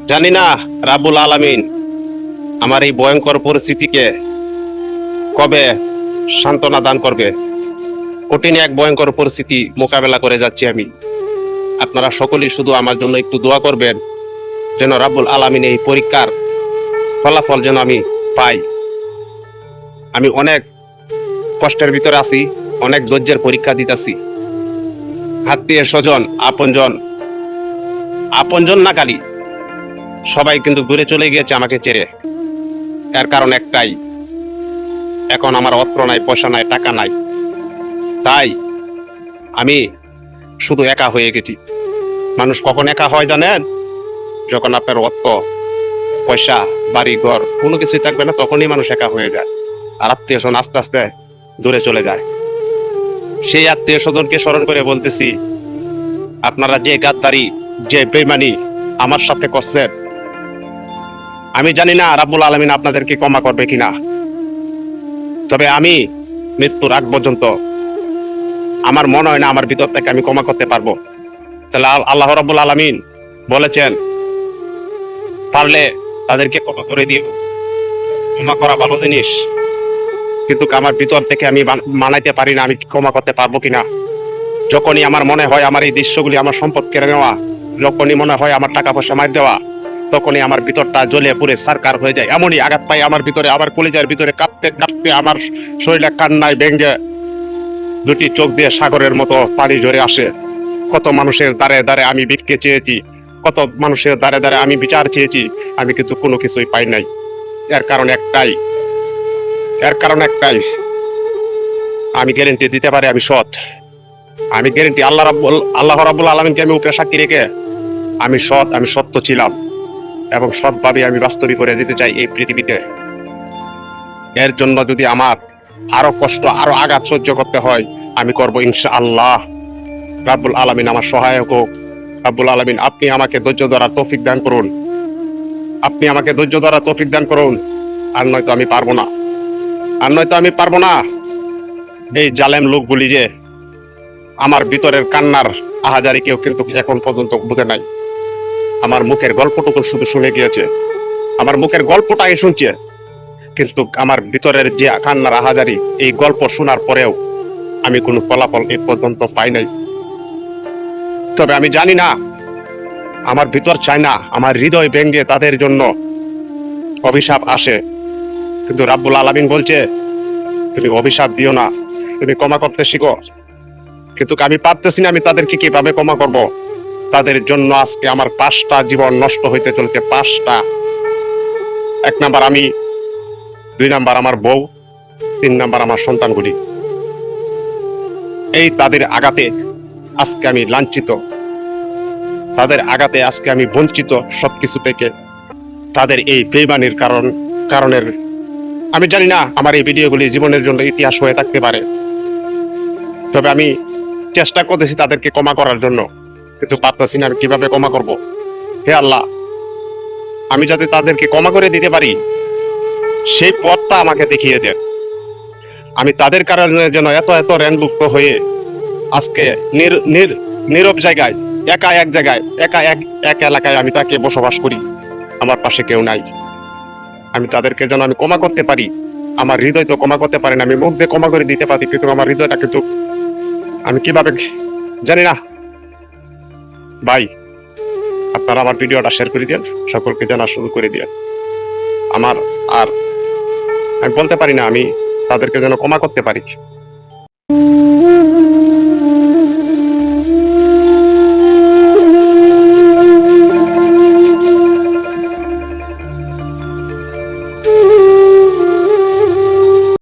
জানি না রাব্বুল আলামিন আমার এই ভয়ঙ্কর পরিস্থিতিকে কবে সান্ত্বনা দান করবে। কঠিন এক ভয়ঙ্কর পরিস্থিতি মোকাবেলা করে যাচ্ছি আমি। আপনারা সকলেই শুধু আমার জন্য একটু দোয়া করবেন, যেন রাব্বুল আলামিন এই পরীক্ষার ফলাফল যেন আমি পাই। আমি অনেক কষ্টের ভিতরে আছি, অনেক ধৈর্যের পরীক্ষা দিতেছি। আত্মীয় স্বজন, আপনজন না খালি সবাই কিন্তু দূরে চলে গিয়েছে আমাকে ছেড়ে। এর কারণ একটাই, এখন আমার অস্ত্র নাই, পয়সা নাই, টাকা নাই। তাই আমি শুধু একা হয়ে গেছি। মানুষ কখন একা হয় জানেন? যখন আপনার অস্ত্র, পয়সা, বাড়ি ঘর কোনো কিছুই থাকবে না, তখনই মানুষ একা হয়ে যায়। আর আত্মীয় স্বজন আস্তে আস্তে দূরে চলে যায়। সেই আত্মীয় স্বজনকে স্মরণ করে বলতেছি, আপনারা যে গাদ্দারি, যে বেঈমানি আমার সাথে করছেন, আমি জানি না রাব্বুল আলামিন আপনাদেরকে ক্ষমা করবে কিনা। তবে আমি মৃত্যুর আগ পর্যন্ত আমার মনে হয় না আমার ভিতর থেকে আমি ক্ষমা করতে পারবো। তাহলে আল্লাহ রাব্বুল আলামিন বলেছেন, পারলে তাদেরকে ক্ষমা করে দিও। ক্ষমা করা ভালো জিনিস, কিন্তু আমার ভিতর থেকে আমি মানাইতে পারি না আমি ক্ষমা করতে পারবো কিনা। যখনই আমার মনে হয় আমার এই দৃশ্যগুলি, আমার সম্পদ কেড়ে নেওয়া, যখনই মনে হয় আমার টাকা পয়সা মার দেওয়া, তখনই আমার ভিতরটা জ্বলে পুড়ে সারকার হয়ে যায়। এমনই আঘাত পাই আমার ভিতরে, আমার কলিজার ভিতরে কাঁপতে কাঁপতে আমার শরীরে কান্নায় ভেঙে দুটি চোখ দিয়ে সাগরের মতো পানি ঝরে আসে। কত মানুষের দ্বারে দ্বারে আমি ভিক্ষে চেয়েছি, কত মানুষের দ্বারে দ্বারে আমি বিচার চেয়েছি, আমি কিন্তু কোনো কিছুই পাই নাই। এর কারণ একটাই, আমি গ্যারেন্টি দিতে পারি আমি সৎ। আমি গ্যারেন্টি, আল্লাহ রাব্বুল আলামিনকে আমি উপরে সাক্ষী রেখে আমি সৎ, আমি সত্য ছিলাম এবং সৎভাবে আমি বাস্তবিক করে দিতে চাই এই পৃথিবীতে। এর জন্য যদি আমার আরো কষ্ট, আরো আঘাত সহ্য করতে হয়, আমি করব ইনশাআল্লাহ। রাব্বুল আলামিন আমার সহায়ক হোক। রাব্বুল আলামিন আপনি আমাকে ধৈর্য ধরার তৌফিক দান করুন, আপনি আমাকে ধৈর্য ধরার তৌফিক দান করুন। আর নয়তো আমি পারবো না। এই জালেম লোকগুলি যে আমার ভিতরের কান্নার আহাজারি কেউ কিন্তু এখন পর্যন্ত বুঝে নাই। আমার মুখের গল্পটুকু শুধু শুনে গিয়েছে, আমার মুখের গল্পটাই শুনছে, কিন্তু আমার ভিতরের যে কান্নার আহাজারি, এই গল্প শোনার পরেও আমি কোনো ফলাফল এ পর্যন্ত পাই নাই। তবে আমি জানি না, আমার ভিতর চায় না আমার হৃদয় ভেঙে তাদের জন্য অভিশাপ আসে, কিন্তু রাব্বুল আলামিন বলছে তুমি অভিশাপ দিও না, তুমি ক্ষমা করতে শিখো। কিন্তু আমি পারতেছি না, আমি তাদেরকে কিভাবে ক্ষমা করব? তাদের জন্য আজকে আমার 5টা জীবন নষ্ট হইতে চলছে, 5টা। 1 নাম্বার আমি, 2 নাম্বার আমার বউ, 3 নাম্বার আমার সন্তানগুলি। এই তাদের আঘাতে আজকে আমি লাঞ্ছিত, তাদের আঘাতে আজকে আমি বঞ্চিত সবকিছু থেকে। তাদের এই বেঈমানির কারণের আমি জানি না আমার এই ভিডিওগুলি জীবনের জন্য ইতিহাস হয়ে থাকতে পারে। তবে আমি চেষ্টা করতেছি তাদেরকে ক্ষমা করার জন্য, কিন্তু পারতেছি না আমি কিভাবে ক্ষমা করব। হে আল্লাহ, আমি যাতে তাদেরকে ক্ষমা করে দিতে পারি সেই পথটা আমাকে দেখিয়ে দেন। আমি তাদের কারণে যেন এত ঋণমুক্ত হয়ে আজকে নীরব জায়গায়, একা এক জায়গায়, এক এলাকায় আমি তাকে বসবাস করি, আমার পাশে কেউ নাই। আমি তাদেরকে যেন আমি ক্ষমা করতে পারি। আমার হৃদয় তো ক্ষমা করতে পারে না, আমি মুখ দিয়ে ক্ষমা করে দিতে পারি, কিন্তু আমার হৃদয়টা কিন্তু আমি কিভাবে জানি না। ভাই, আপনারা আমার ভিডিওটা শেয়ার করে দেন, সকলকে জানা শুরু করে দেন। আমার আর আমি বলতে পারি না আমি তাদেরকে যেন ক্ষমা করতে পারি।